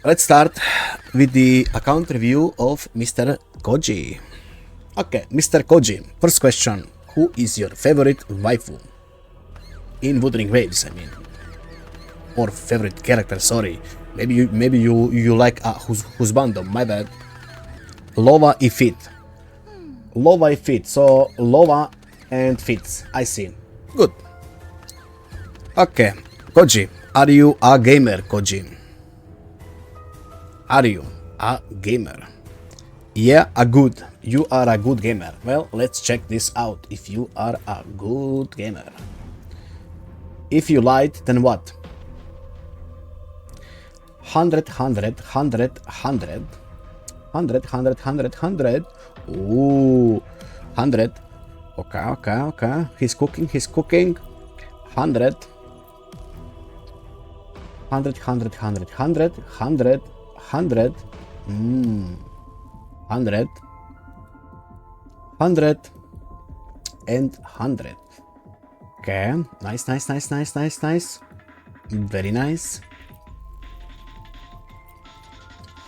Let's start with the account review of Mr. KOJI. Okay, Mr. KOJI, first question. Who is your favorite waifu? In Wuthering Waves, I mean. Or favorite character, sorry. Maybe you like Husbando, my bad. Lova y Fit. Lova y Fit, so Lova and Fits, I see. Good. Okay, KOJI, are you a gamer, KOJI? Are you a gamer? Yeah, you are a good gamer. Well, let's check this out. If you are a good gamer. If you lied, then what? 100, 100, 100, 100. 100, 100, 100, 100. Ooh, 100. Okay. He's cooking. 100. 100, 100, 100, 100, 100, 100. 100. 100. And 100. Okay, nice. Very nice.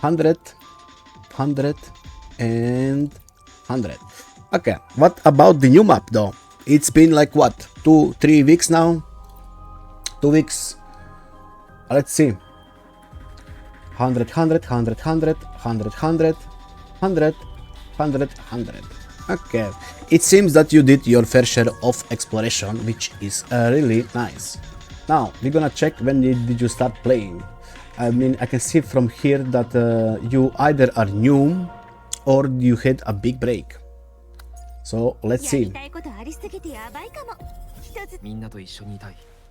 100. 100 and 100. Okay, what about the new map though? It's been like what, 2-3 weeks now? 2 weeks. Let's see. 100, 100, 100, 100, 100, 100, 100, 100, 100. Okay, it seems that you did your fair share of exploration, which is really nice. Now we're gonna check when did you start playing. I mean, I can see from here that you either are new or you had a big break. So let's see.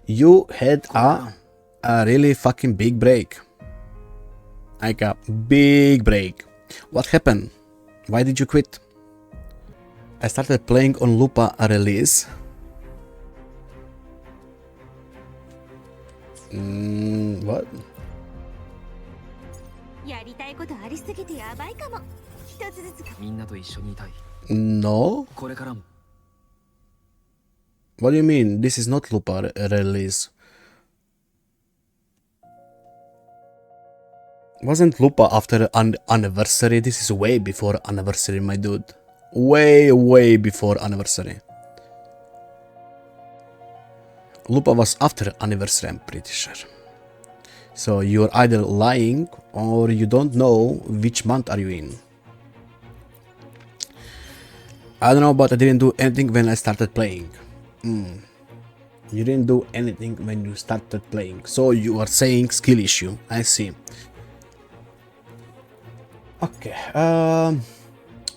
You had a really fucking big break. Like a big break. What happened? Why did you quit? I started playing on Lupa release. What? No? What do you mean? This is not Lupa release. Wasn't Lupa after an anniversary? This is way before anniversary, my dude. Way before anniversary. Lupa was after anniversary, I'm pretty sure. So you're either lying or you don't know which month are you in. I don't know, but I didn't do anything when I started playing. You didn't do anything when you started playing. So you are saying skill issue. I see. Okay.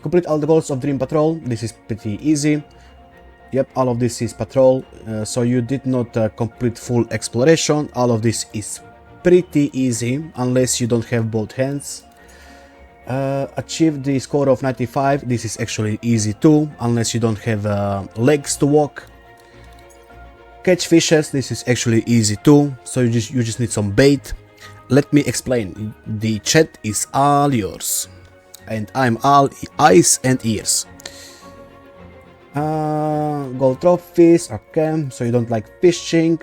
Complete all the goals of Dream Patrol. This is pretty easy. Yep, all of this is patrol. So you did not complete full exploration. All of this is pretty easy, unless you don't have both hands. Achieve the score of 95. This is actually easy too, unless you don't have legs to walk. Catch fishes. This is actually easy too. So you just need some bait. Let me explain. The chat is all yours, and I'm all eyes and ears. Gold trophies. Okay, so you don't like fishing.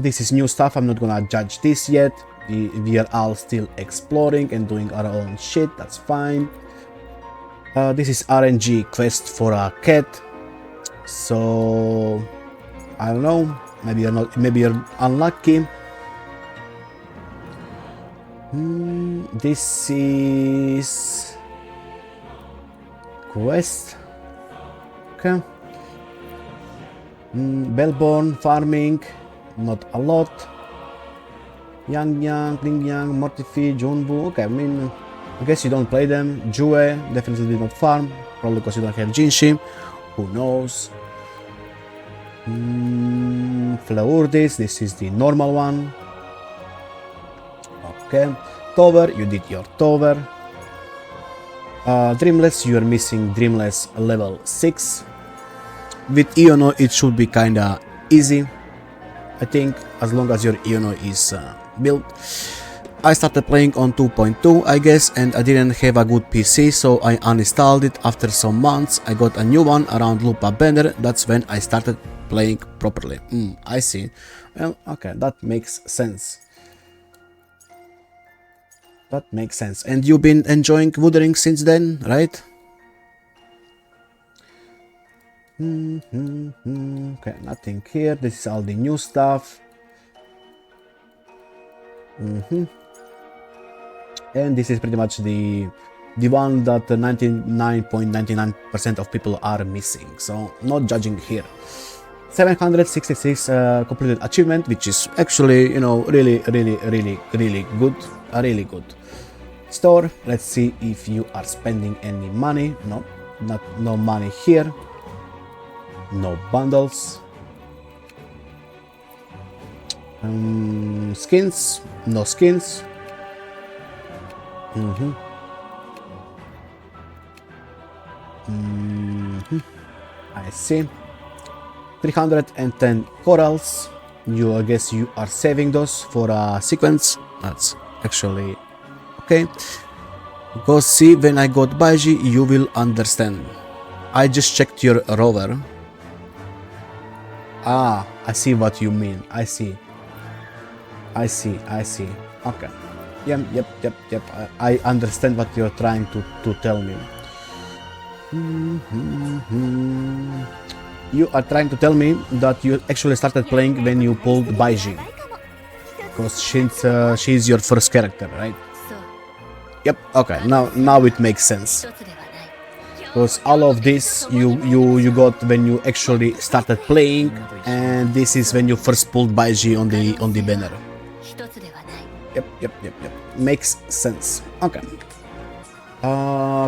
This is new stuff. I'm not gonna judge this yet. We are all still exploring and doing our own shit. That's fine. This is RNG quest for a cat. So I don't know. Maybe you're not. Maybe you're unlucky. This is quest. Okay. Bellborn farming. Not a lot. Yang Yang, Ling Yang, Mortifi, Junbu. Okay, I mean, I guess you don't play them. Jue, definitely did not farm. Probably because you don't have Jinshi. Who knows? Flaurdis, this is the normal one. Okay. Tower, you did your tower. Dreamless, you are missing Dreamless level 6. With Iono, it should be kinda easy. I think, as long as your Iono is built. I started playing on 2.2, I guess, and I didn't have a good PC, so I uninstalled it. After some months, I got a new one around Lupa Banner. That's when I started playing properly. I see. Well, okay, that makes sense. That makes sense. And you've been enjoying Wuthering since then, right? Okay, nothing here. This is all the new stuff. And this is pretty much the one that 99.99% of people are missing. So not judging here. 766 completed achievement, which is actually, you know, really good. Really good. Store. Let's see if you are spending any money. No, no money here. No bundles. Skins. No skins. I see. 310 corals. I guess you are saving those for a sequence. That's actually okay. Go see when I got KOJI, you will understand. I just checked your rover. Ah, I see what you mean. I see. Okay. Yep. I understand what you're trying to tell me. You are trying to tell me that you actually started playing when you pulled KOJI. Because she's your first character, right? Yep, okay, now it makes sense. Because all of this you got when you actually started playing, and this is when you first pulled KOJI on the banner. Yep. Makes sense. Okay.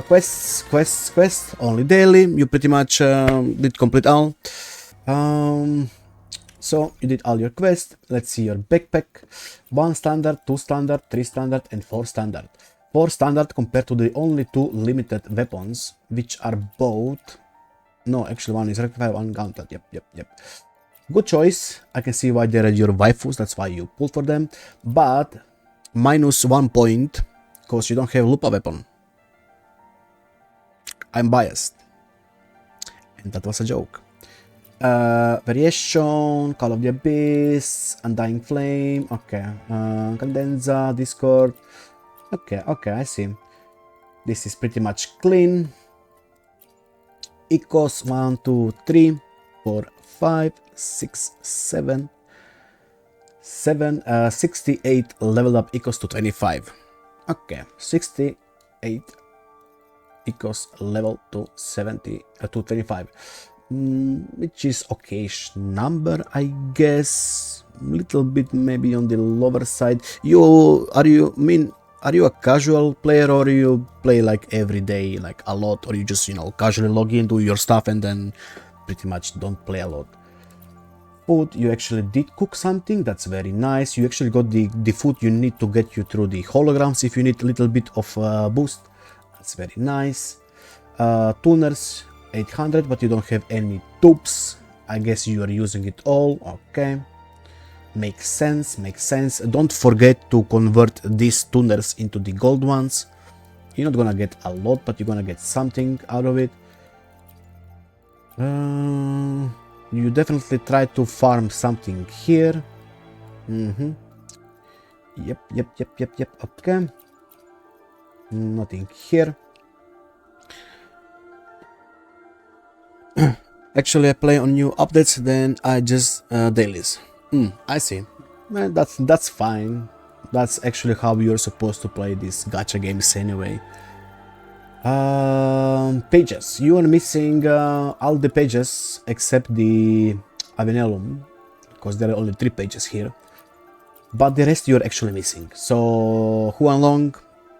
Quest only daily. You pretty much did complete all. So you did all your quests. Let's see your backpack. 1 standard, 2 standard, 3 standard, and 4 standard. 4 standard compared to the only 2 limited weapons, which are both. No, actually one is rectified, one gauntlet. Yep. Good choice. I can see why they're your waifus. That's why you pulled for them. But -1 point because you don't have Lupa weapon. I'm biased. And that was a joke. Variation, Call of the Abyss, Undying Flame, okay. Condensa, Discord. Okay, I see. This is pretty much clean. Equals 1, 2, 3, 4, 5, 6, 7. 68 level up equals to 25. Okay, 68 equals level to 25, which is okayish number, I guess. Little bit maybe on the lower side. Are you a casual player, or you play like every day, like a lot, or you just, you know, casually log in, do your stuff, and then pretty much don't play a lot? Food, you actually did cook something. That's very nice. You actually got the food you need to get you through the holograms if you need a little bit of boost. That's very nice. Tuners 800, but you don't have any tubes. I guess you are using it all. Okay, makes sense. Don't forget to convert these tuners into the gold ones. You're not gonna get a lot, but you're gonna get something out of it. You definitely try to farm something here. Yep. Okay. Nothing here. Actually, I play on new updates, then I just dailies. I see. Man, that's fine. That's actually how you're supposed to play these gacha games anyway. Pages. You are missing all the pages except the Avenellum, because there are only 3 pages here. But the rest you're actually missing. So Huanglong,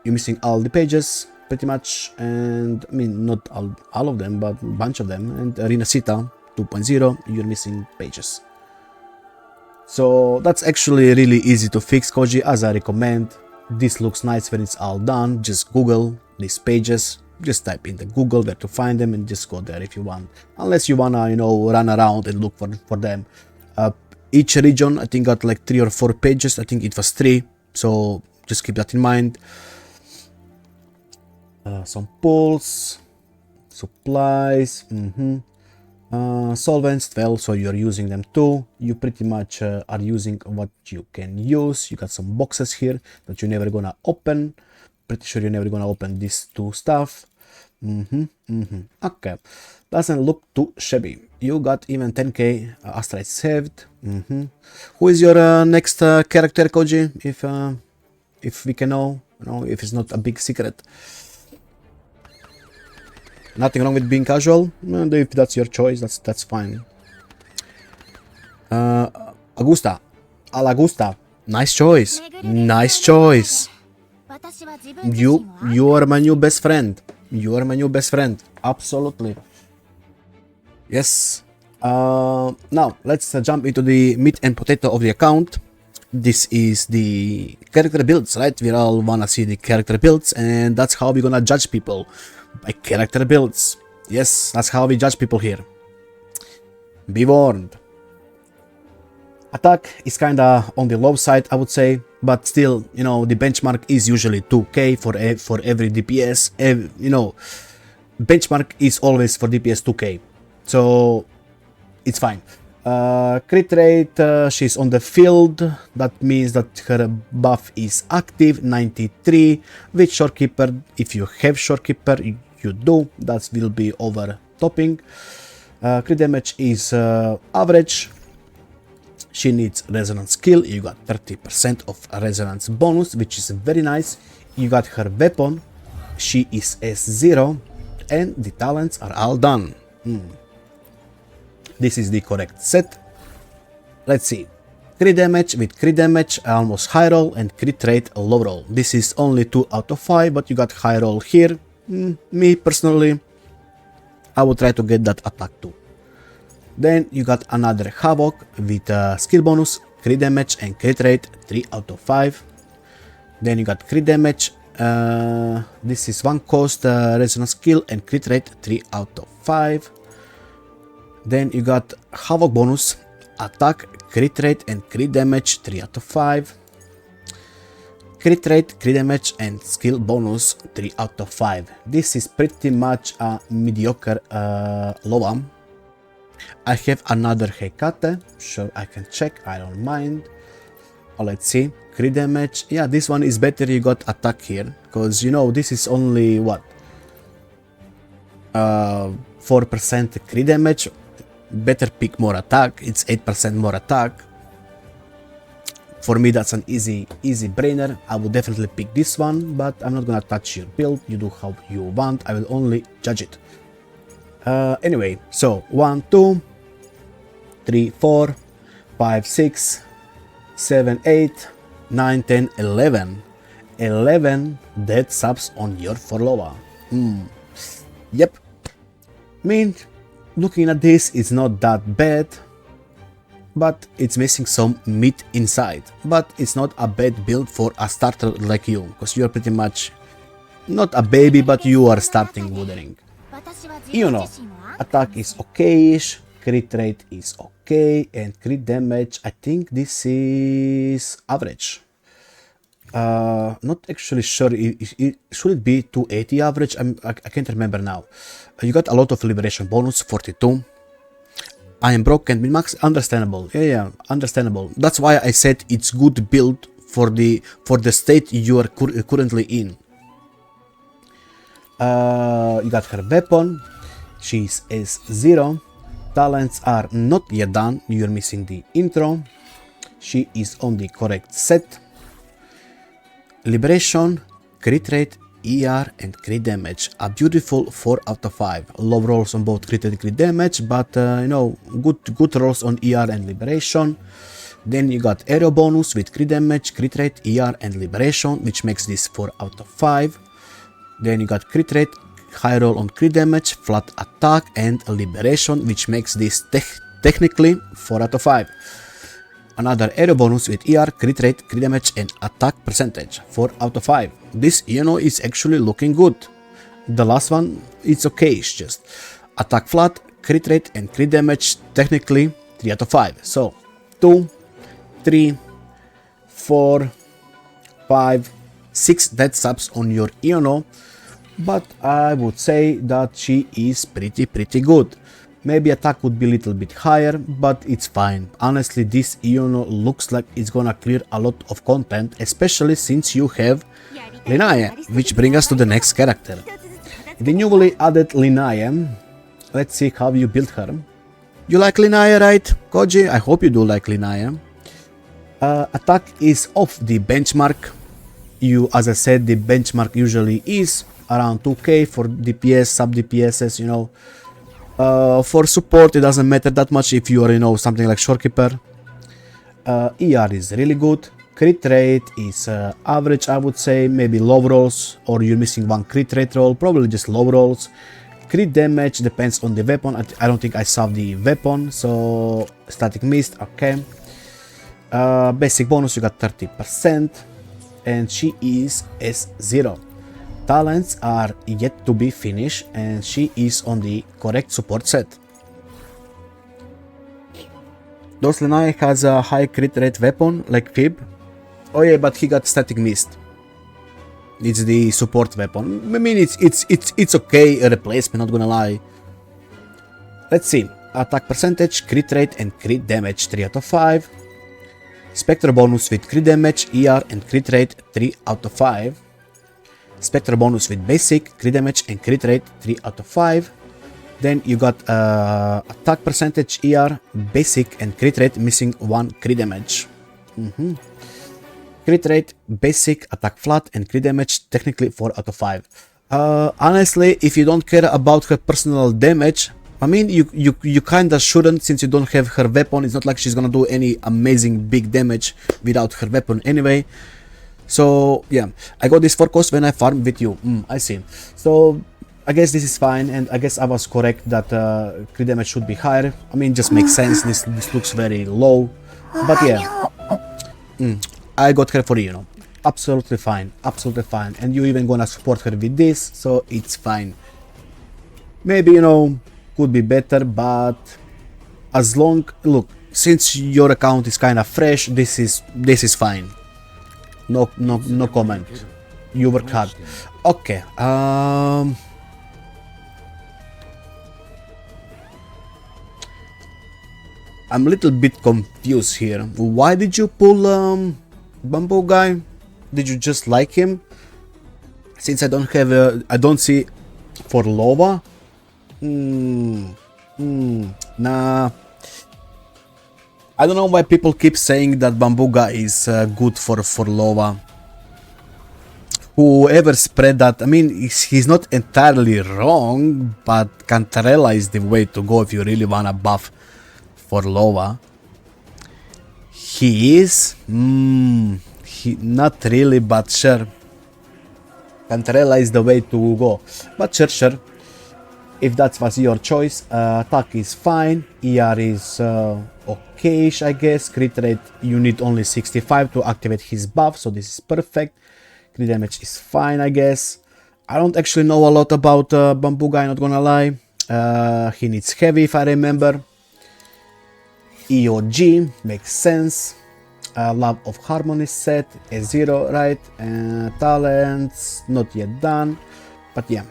you're missing all the pages pretty much, and I mean not all of them, but a bunch of them. And Rinasita 2.0, you're missing pages. So that's actually really easy to fix, KOJI, as I recommend. This looks nice when it's all done. Just Google these pages, just type in the Google where to find them, and just go there if you want. Unless you wanna, you know, run around and look for them. Each region, I think, got like 3 or 4 pages. I think it was 3, so just keep that in mind. Some pulls, supplies, solvents 12, so you're using them too. You pretty much are using what you can use. You got some boxes here that you're never gonna open. pretty sure you're never gonna open these two stuff. Okay, doesn't look too shabby. You got even 10k astrites saved. Who is your next character, KOJI? If we can know, if it's not a big secret. Nothing wrong with being casual. If that's your choice, that's fine. Augusta, Alagusta. Nice choice. Nice choice. You are my new best friend. You are my new best friend. Absolutely. Yes. Now let's jump into the meat and potato of the account. This is the character builds, right? We all wanna see the character builds, and that's how we're gonna judge people, by character builds. Yes, that's how we judge people here. Be warned. Attack is kinda on the low side, I would say, but still, the benchmark is usually 2k for every DPS. Benchmark is always for DPS 2k, so it's fine. Crit rate, she's on the field. That means that her buff is active, 93. With Shorekeeper, if you have Shorekeeper, you do. That will be over topping. Crit damage is average. She needs resonance skill. You got 30% of resonance bonus, which is very nice. You got her weapon. She is S0, and the talents are all done. This is the correct set. Let's see. Crit damage with crit damage, almost high roll, and crit rate low roll. This is only 2 out of 5, but you got high roll here. Me personally, I would try to get that attack too. Then you got another Havoc with skill bonus, crit damage, and crit rate 3 out of 5. Then you got crit damage. This is 1 cost, resonance skill, and crit rate 3 out of 5. Then you got Havoc bonus, attack, crit rate, and crit damage 3 out of 5. Crit rate, crit damage, and skill bonus 3 out of 5. This is pretty much a mediocre Loa. I have another Hecate, sure I can check, I don't mind. Let's see, crit damage, yeah, this one is better. You got attack here, because this is only what? 4% crit damage. Better pick more attack, it's 8% more attack. For me that's an easy brainer. I would definitely pick this one, but I'm not gonna touch your build. You do how you want, I will only judge it. Anyway, so 1, 2, 3, 4, 5, 6, 7, 8, 9, 10, 11. 11 dead subs on your Forloa. Yep. Looking at this, it's not that bad, but it's missing some meat inside. But it's not a bad build for a starter like you, because you're pretty much not a baby, but you are starting Wuthering. Attack is okay-ish, crit rate is okay, and crit damage, I think this is average. Not actually sure, should it be 280 average? I can't remember now. You got a lot of liberation bonus, 42. I am broke and min-max, understandable. Yeah, understandable. That's why I said it's good build for the state you are currently in. You got her weapon. She's S0. Talents are not yet done. You're missing the intro. She is on the correct set. Liberation, crit rate, ER, and crit damage. A beautiful 4 out of 5. Low rolls on both crit and crit damage, but good rolls on ER and liberation. Then you got arrow bonus with crit damage, crit rate, ER, and liberation, which makes this 4 out of 5. Then you got crit rate, high roll on crit damage, flat attack, and liberation, which makes this technically 4 out of 5. Another arrow bonus with ER, crit rate, crit damage, and attack percentage, 4 out of 5. This is actually looking good. The last one, it's okay, it's just attack flat, crit rate, and crit damage, technically 3 out of 5. So 2, 3, 4, 5, 6 dead subs on your Iono, but I would say that she is pretty good. Maybe attack would be a little bit higher, but it's fine. Honestly, this Iono looks like it's gonna clear a lot of content, especially since you have Linae, which brings us to the next character. The newly added Linae. Let's see how you build her. You like Linae, right, KOJI? I hope you do like Linae. Attack is off the benchmark. As I said, the benchmark usually is around 2k for DPS, sub DPSs, you know. For support, it doesn't matter that much if you are, you know, something like Shorekeeper. ER is really good. Crit rate is average, I would say. Maybe low rolls, or you're missing one crit rate roll. Probably just low rolls. Crit damage depends on the weapon. I don't think I saw the weapon, so static mist, okay. Basic bonus, you got 30%, and she is S0. Talents are yet to be finished, and she is on the correct support set. Does Linae has a high crit rate weapon like Fib? Oh yeah, but he got static mist. It's the support weapon. I mean, it's okay, a replacement, not gonna lie. Let's see. Attack percentage, crit rate, and crit damage 3 out of 5. Spectre bonus with crit damage, ER, and crit rate 3 out of 5. Spectre bonus with basic, crit damage, and crit rate 3 out of 5. Then you got attack percentage, ER, basic, and crit rate missing 1 crit damage. Crit rate, basic, attack flat, and crit damage technically 4 out of 5. Honestly, if you don't care about her personal damage, I mean, you kinda shouldn't, since you don't have her weapon. It's not like she's gonna do any amazing big damage without her weapon anyway. So yeah, I got this 4 cost when I farmed with you. I see. So I guess this is fine, and I guess I was correct that crit damage should be higher. I mean, just makes sense. This looks very low, but yeah, I got her for you know, absolutely fine, and you even gonna support her with this, so it's fine. Maybe, you know, could be better, but as long, look, since your account is kind of fresh, this is fine. No comment. You work hard. Okay. I'm a little bit confused here. Why did you pull Bamboo Guy? Did you just like him? Since I don't have I don't see for Lova. Nah. I don't know why people keep saying that Bamboo Guy is good for Lova. Whoever spread that, I mean, he's not entirely wrong, but Cantarella is the way to go if you really wanna buff for Lova. He is? Not really, but sure. Cantarella is the way to go. But sure. If that was your choice. Attack is fine. ER is okay-ish, I guess. Crit rate, you need only 65 to activate his buff, so this is perfect. Crit damage is fine, I guess. I don't actually know a lot about Bamboo Guy, not gonna lie. He needs heavy, if I remember. EOG makes sense. Love of Harmony set, A0, right? Talents, not yet done, but yeah.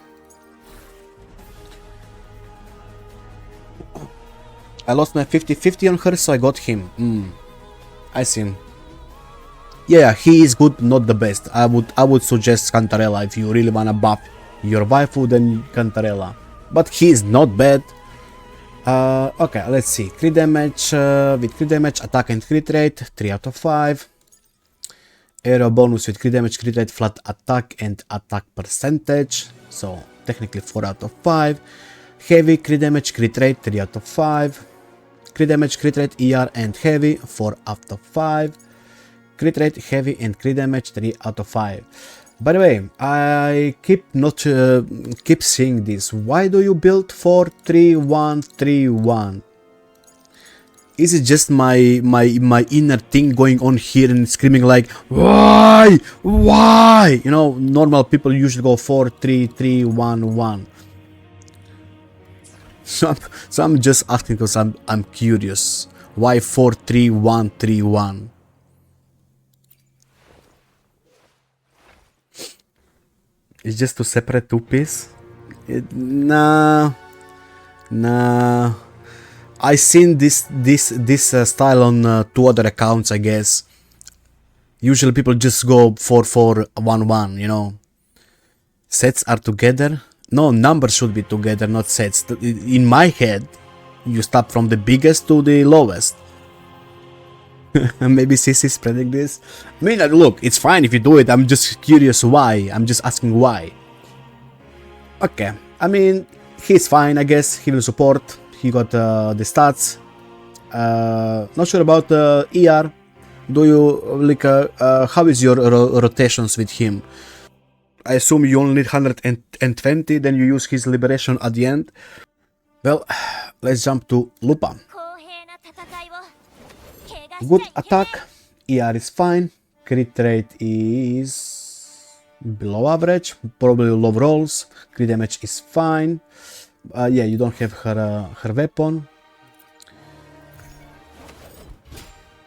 I lost my 50-50 on her, so I got him. I see. Yeah, he is good, not the best. I would suggest Cantarella if you really wanna buff your waifu, then Cantarella. But he is not bad. Okay, let's see. Crit damage, with crit damage, attack and crit rate, 3 out of 5. Arrow bonus with crit damage, crit rate, flat attack and attack percentage. So technically 4 out of 5. Heavy, crit damage, crit rate, 3 out of 5. Crit damage, crit rate, ER and heavy, 4 out of 5. Crit rate, heavy and crit damage, 3 out of 5. By the way, I keep seeing this. Why do you build 4-3-1-3-1? Is it just my inner thing going on here and screaming like, why? You know, normal people usually go 4-3-3-1-1. So I'm just asking because I'm curious. Why 4-3-1-3-1? It's just to separate two pieces? Nah. I seen this style on 2 other accounts, I guess. Usually people just go 4-4-1-1, you know. Sets are together. No, numbers should be together, not sets. In my head, you start from the biggest to the lowest. Maybe CC spreading this. I mean, look, it's fine if you do it. I'm just curious why. I'm just asking why. Okay, I mean, he's fine, I guess. He will support. He got the stats. Not sure about ER. Do you like? How is your rotations with him? I assume you only need 120, then you use his liberation at the end. Well, let's jump to Lupa. Good attack, ER is fine, crit rate is below average, probably low rolls, crit damage is fine. Yeah, you don't have her weapon.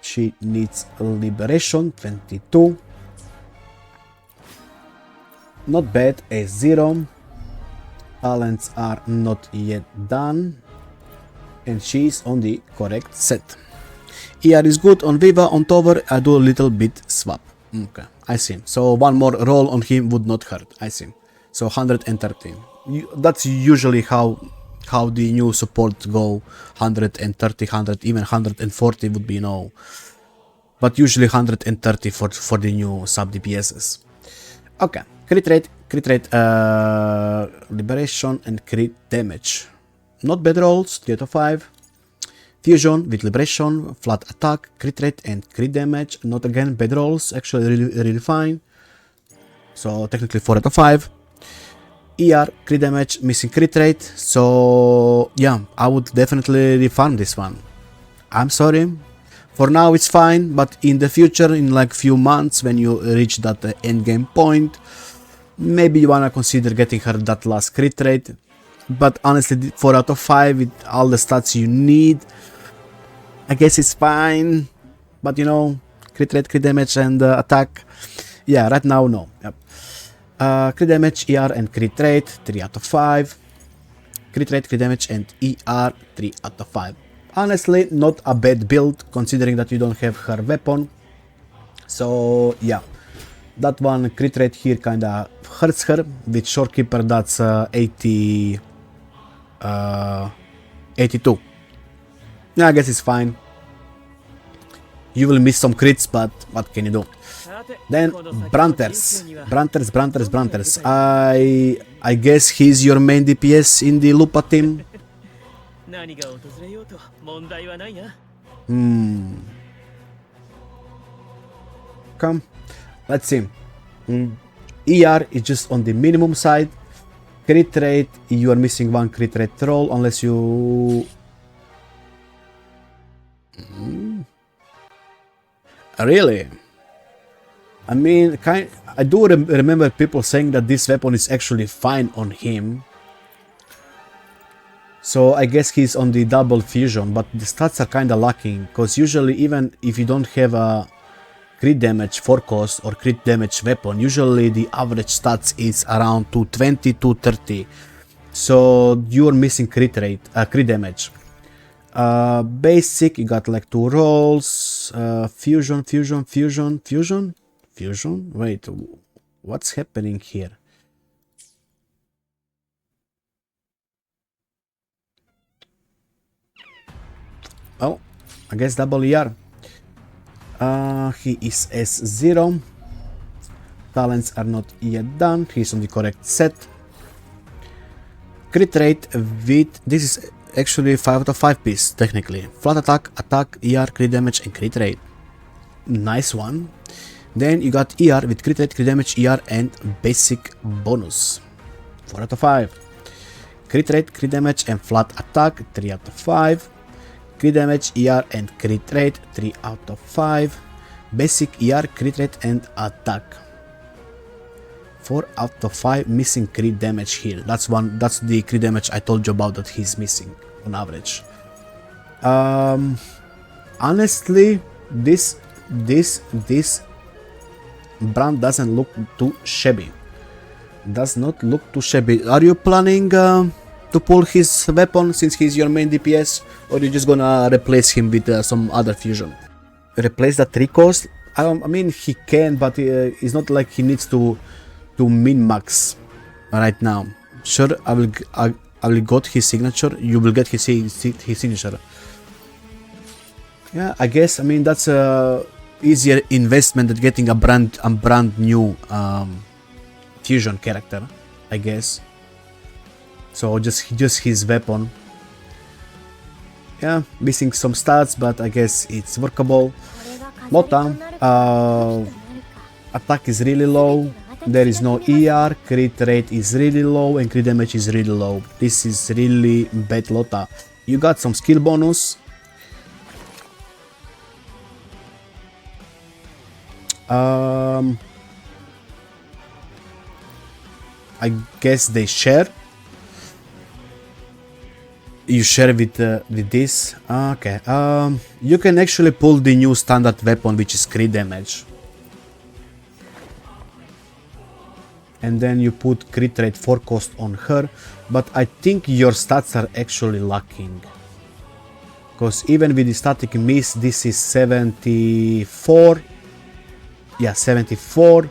She needs liberation, 22. Not bad, a 0. Talents are not yet done. And she's on the correct set. ER is good on Viva, on Tower I do a little bit swap. Okay, I see. So one more roll on him would not hurt, I see. So 130. That's usually how the new support go. 130, 100, even 140 would be no. But usually 130 for the new sub DPSs. Okay, crit rate, liberation and crit damage. Not bad rolls, 3 out of 5. Fusion with liberation, flat attack, crit rate and crit damage. Not again bad rolls, actually really fine. So technically 4 out of 5. ER, crit damage, missing crit rate. So yeah, I would definitely refarm this one. I'm sorry. For now it's fine, but in the future, in like few months, when you reach that end game point, maybe you wanna consider getting her that last crit rate. But honestly, 4 out of 5 with all the stats you need, I guess it's fine. But you know, crit rate, crit damage and attack, yeah, right now no. Yep. Crit damage, ER and crit rate, 3 out of 5. Crit rate, crit damage and ER, 3 out of 5. Honestly, not a bad build, considering that you don't have her weapon. So yeah, that one crit rate here kinda hurts her. With Shorekeeper that's 82. Yeah, I guess it's fine. You will miss some crits, but what can you do? Then Branters. I guess he's your main DPS in the Lupa team. Come, let's see. ER is just on the minimum side. Crit rate, you are missing one crit rate roll unless you... Really? I mean, I do remember people saying that this weapon is actually fine on him. So I guess he's on the double fusion, but the stats are kinda lacking, because usually even if you don't have a crit damage 4 cost or crit damage weapon, usually the average stats is around 220, 230. So you're missing crit damage. Basic, you got like 2 rolls. Fusion. Wait, what's happening here? Oh, I guess double ER. He is S0. Talents are not yet done. He's on the correct set. Crit rate with... This is actually 5 out of 5 piece, technically. Flat attack, ER, crit damage and crit rate. Nice one. Then you got ER with crit rate, crit damage, ER and basic bonus. 4 out of 5. Crit rate, crit damage and flat attack, 3 out of 5. Crit damage, ER and crit rate, 3 out of 5. Basic ER, crit rate and attack. 4 out of 5 missing crit damage here. That's the crit damage I told you about that he's missing on average. Honestly, this brand doesn't look too shabby. Does not look too shabby. Are you planning to pull his weapon since he's your main DPS, or you just gonna replace him with some other fusion? Replace the 3 cost? I mean, he can, but it's not like he needs to min-max right now. Sure, I will get his signature. You will get his signature. Yeah, I guess. I mean, that's a easier investment than getting a brand new fusion character, I guess. So just his weapon. Yeah, missing some stats, but I guess it's workable. Lota, attack is really low. There is no ER, crit rate is really low, and crit damage is really low. This is really bad Lota. You got some skill bonus. I guess they share. You share with this. Okay. You can actually pull the new standard weapon, which is crit damage. And then you put crit rate 4 cost on her, but I think your stats are actually lacking. Because even with the static miss, this is 74. Yeah, 74.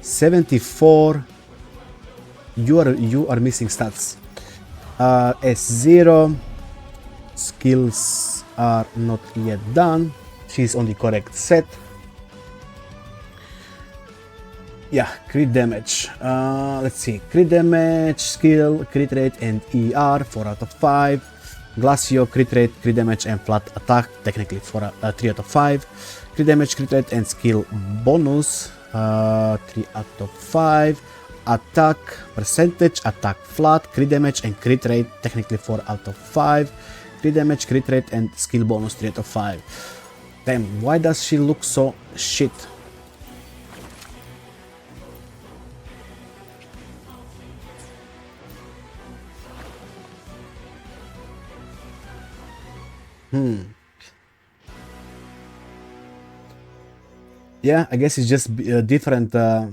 74. You are missing stats. S0. Skills are not yet done. She's on the correct set. Yeah, crit damage. Let's see. Crit damage, skill, crit rate, and ER 4 out of 5. Glacio, crit rate, crit damage, and flat attack. Technically 3 out of 5. Crit damage, crit rate, and skill bonus 3 out of 5. Attack percentage, attack flat, crit damage, and crit rate. Technically 4 out of 5. Crit damage, crit rate, and skill bonus 3 out of 5. Damn, why does she look so shit? Yeah, I guess it's just different. I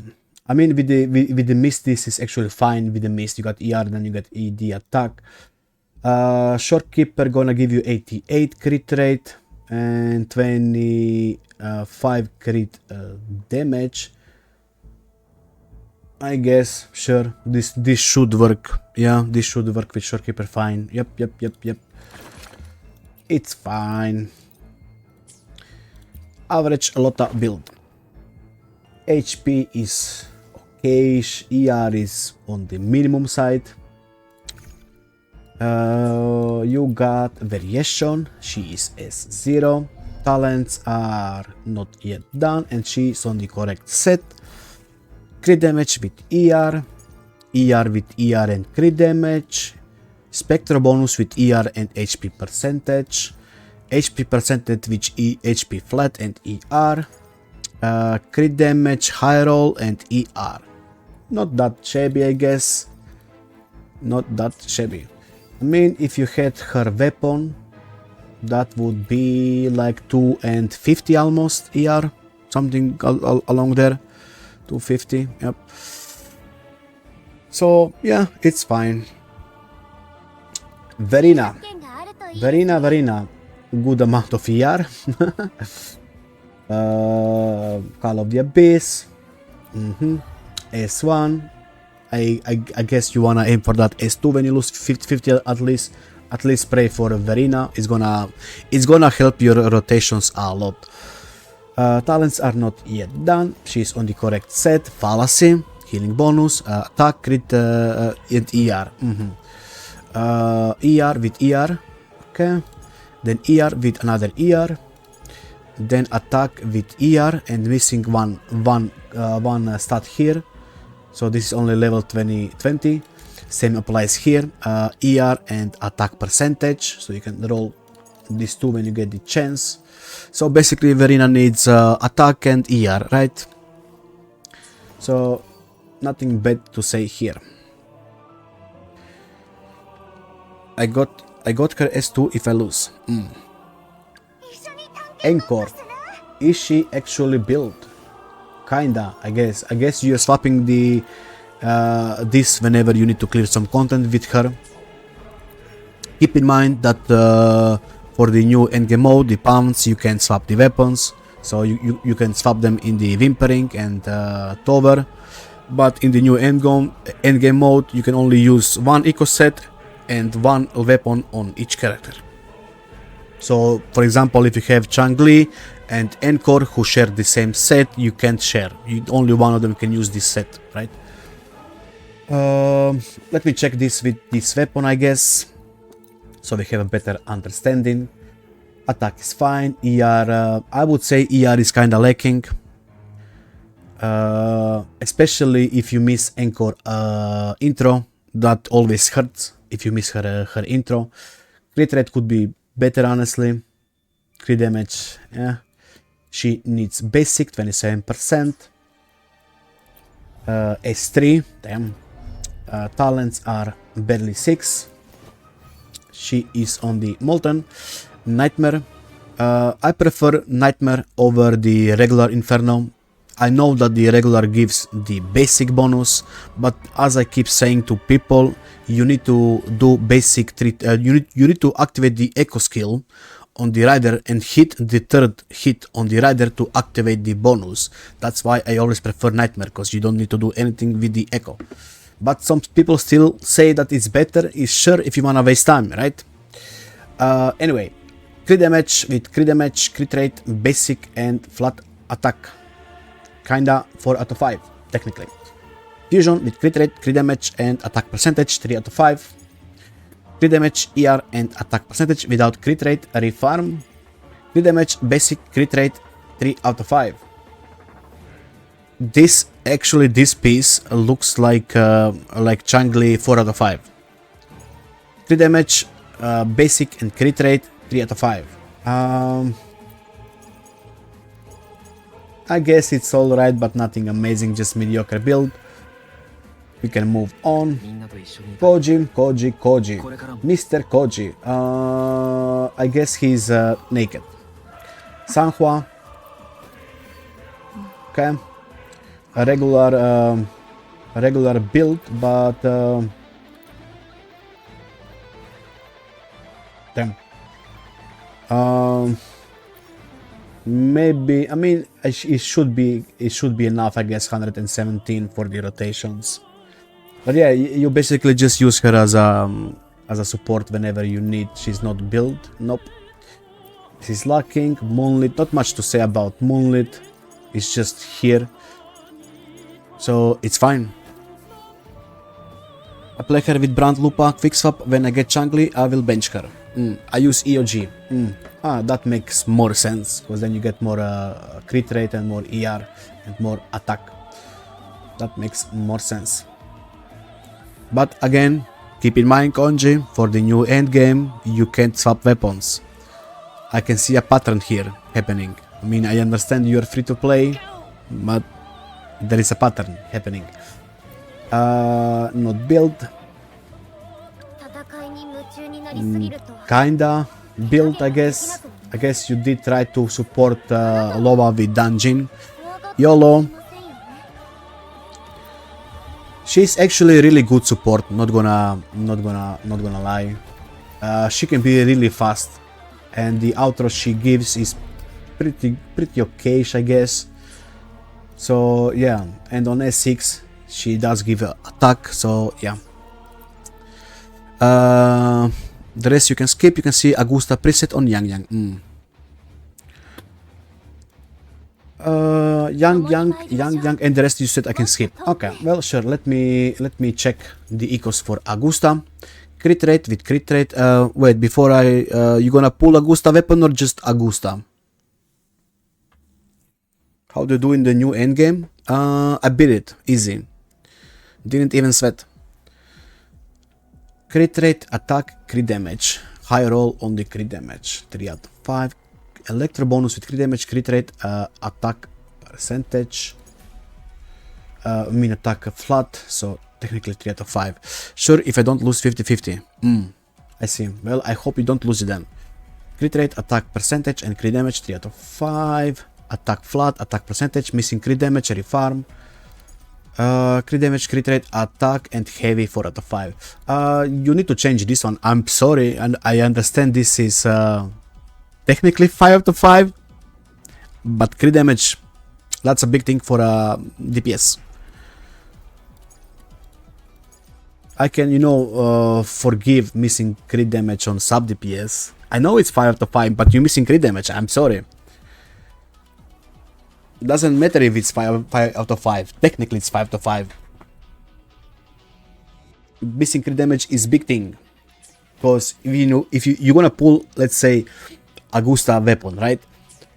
mean, with the mist, this is actually fine. With the mist, you got ER, then you got ED attack. Shorekeeper gonna give you 88 crit rate and 25 crit damage. I guess, sure, this should work. Yeah, this should work with Shorekeeper fine. Yep. It's fine. Average Lota build. HP is okay. ER is on the minimum side. You got variation. She is S0. Talents are not yet done, and she is on the correct set. Crit damage with ER. ER with ER and crit damage. Spectral bonus with ER and HP percentage. HP percentage with HP flat and ER. Crit damage, high roll, and ER. Not that shabby, I guess. Not that shabby. I mean, if you had her weapon, that would be like 250 almost ER. Something along there. 250, yep. So, yeah, it's fine. Verina. Good amount of ER. Call of the Abyss. S1. I guess you wanna aim for that S2 when you lose 50 at least. At least pray for Verina. It's gonna help your rotations a lot. Talents are not yet done. She's on the correct set. Fallacy, healing bonus, attack, crit, and ER. ER with ER. Okay. Then ER with another ER. Then attack with ER and missing one stat here. So this is only level 20. Same applies here. ER and attack percentage. So you can roll these two when you get the chance. So basically Verina needs attack and ER, right? So nothing bad to say here. I got her S2 if I lose. Anchor. Is she actually built? Kinda, I guess. I guess you're swapping the this whenever you need to clear some content with her. Keep in mind that for the new endgame mode, the pounds, you can swap the weapons. so you can swap them in the Whimpering and Tower, but in the new endgame mode you can only use one eco set and one weapon on each character. So for example, if you have Chang-Li and Encore who share the same set, you can't share. Only one of them can use this set, right? Let me check this with this weapon, I guess, so we have a better understanding. Attack is fine. ER, I would say ER is kinda lacking, especially if you miss Encore intro. That always hurts if you miss her intro. Crit rate could be better, honestly. Crit damage, yeah. She needs basic 27%. S3, damn. Talents are barely 6. She is on the Molten. Nightmare. I prefer Nightmare over the regular Inferno. I know that the regular gives the basic bonus, but as I keep saying to people, you need to do basic treat. You need to activate the Echo skill on the rider and hit the third hit on the rider to activate the bonus. That's why I always prefer Nightmare, because you don't need to do anything with the Echo. But some people still say that it's better. It's sure if you wanna waste time, right? Anyway, crit damage with crit damage, crit rate, basic and flat attack. Kinda 4 out of 5, technically. Fusion with crit rate, crit damage and attack percentage, 3 out of 5. Crit damage, ER and attack percentage without crit rate, refarm. Crit damage, basic, crit rate, 3 out of 5. This piece looks like Chang-Li 4 out of 5. Crit damage, basic and crit rate, 3 out of 5. I guess it's alright, but nothing amazing, just mediocre build. We can move on. KOJI. Mr. KOJI. I guess he's naked. Sanhua. Okay. A regular build, but damn. Maybe, I mean, it should be enough, I guess. 117 for the rotations. But yeah, you basically just use her as a support whenever you need. She's not built. Nope. She's lacking. Moonlit. Not much to say about Moonlit. It's just here. So it's fine. I play her with Brand Lupa, quick swap. When I get Chang-Li, I will bench her. I use EOG. That makes more sense, because then you get more crit rate and more ER and more attack. That makes more sense. But again, keep in mind, KOJI, for the new endgame, you can't swap weapons. I can see a pattern here happening. I mean, I understand you're free to play, but there is a pattern happening. Not build. Kinda build, I guess. I guess you did try to support Loa with Dungeon. YOLO. She's actually really good support. Not gonna lie. She can be really fast, and the outro she gives is pretty okayish, I guess. So yeah, and on S6 she does give an attack. So yeah. The rest you can skip. You can see Augusta preset on Yang. Yang, and the rest you said I can skip. Okay, well sure. Let me check the ecos for Augusta. Crit rate with crit rate. Wait, before you gonna pull Augusta weapon or just Augusta? How do you do in the new endgame? I beat it easy. Didn't even sweat. Crit rate, attack, crit damage. High roll on the crit damage. 3 out of 5. Electro bonus with crit damage, crit rate, attack percentage. I mean attack flat, so technically 3 out of 5. Sure, if I don't lose 50-50. I see. Well, I hope you don't lose it then. Crit rate, attack percentage, and crit damage 3 out of 5. Attack flat, attack percentage, missing crit damage, refarm. Crit damage, crit rate, attack, and heavy 4 out of 5. You need to change this one. I'm sorry, and I understand this is technically 5 out of 5, but crit damage, that's a big thing for DPS. I can, forgive missing crit damage on sub DPS. I know it's 5 out of 5, but you're missing crit damage. I'm sorry. Doesn't matter if it's 5 out of 5. Technically, it's 5 out of 5. Missing crit damage is big thing. Because if you're gonna pull, let's say, Augusta weapon, right?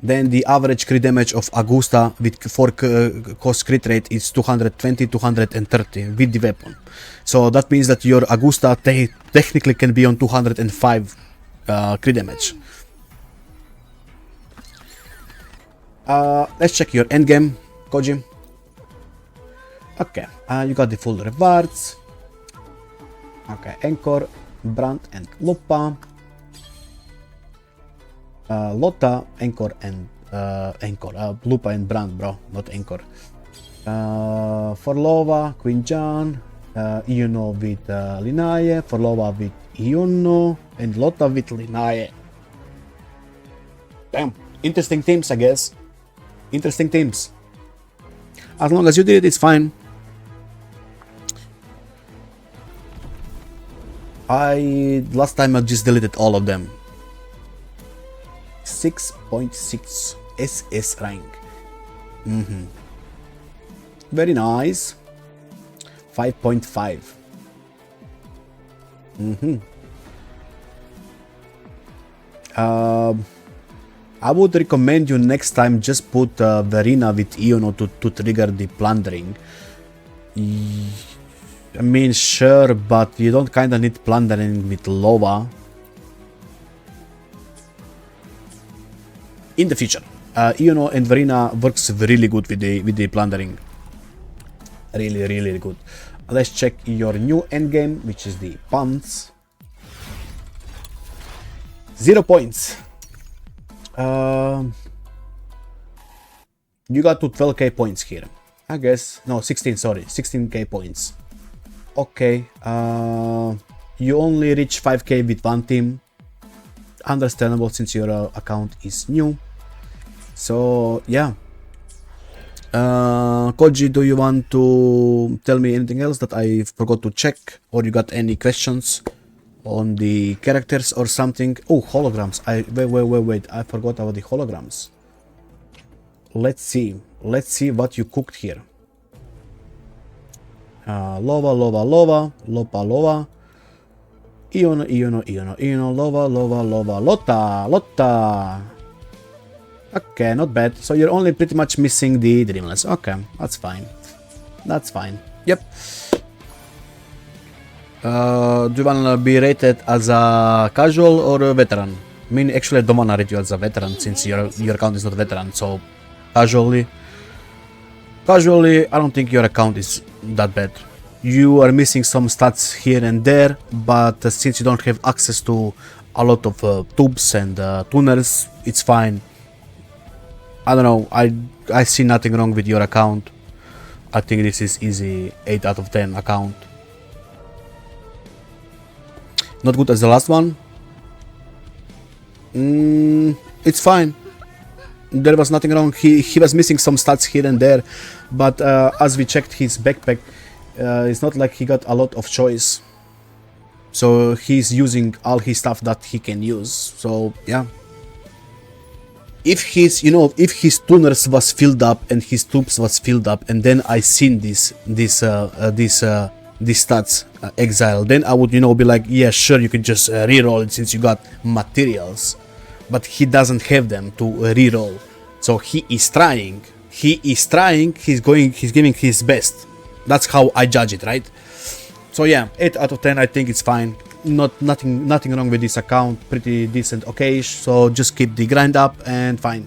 Then the average crit damage of Augusta with 4 cost crit rate is 220, 230 with the weapon. So that means that your Augusta technically can be on 205 crit damage. Let's check your endgame, KOJI. Okay, you got the full rewards. Okay, Anchor, Brand and Lupa. Lotta, Anchor and Lupa and Brand, bro, not Anchor. Forlova, Queen John, Iono with Linaje, Forlova with Iono, and Lotta with Linaje. Damn, interesting teams, I guess. Interesting teams. As long as you did it, it's fine. Last time I just deleted all of them. 6.6 SS rank. Very nice. 5.5. I would recommend you next time just put Verina with Iono to trigger the plundering. I mean, sure, but you don't kinda need plundering with Lova. In the future, Iono and Verina works really good with the plundering. Really, really good. Let's check your new endgame, which is the pants. 0 points. You got to 12k points here. I guess, no, 16, sorry, 16k points. Okay, you only reach 5k with one team. Understandable since your account is new. So, yeah. KOJI, do you want to tell me anything else that I forgot to check? Or you got any questions on the characters or something? Oh, holograms. Wait. I forgot about the holograms. Let's see. Let's see what you cooked here. Lova. Iono, Lova, Lotta. Okay, not bad. So you're only pretty much missing the Dreamless. Okay, that's fine. That's fine. Yep. Do you wanna be rated as a casual or a veteran? I mean, actually, I don't wanna rate you as a veteran since your account is not veteran. So, casually, I don't think your account is that bad. You are missing some stats here and there, but since you don't have access to a lot of tubes and tuners, it's fine. I don't know, I see nothing wrong with your account. I think this is easy 8 out of 10 account. Not good as the last one. It's fine. There was nothing wrong. He was missing some stats here and there, but as we checked his backpack, it's not like he got a lot of choice. So he's using all his stuff that he can use. So yeah. If his, if his tuners was filled up and his tubes was filled up, and then I seen these stats exile, then I would, be like, yeah, sure, you can just reroll it since you got materials. But he doesn't have them to reroll. So he is trying. He's giving his best. That's how I judge it, right? So yeah, 8 out of 10, I think it's fine. Nothing wrong with this account. Pretty decent, okay. So just keep the grind up and fine.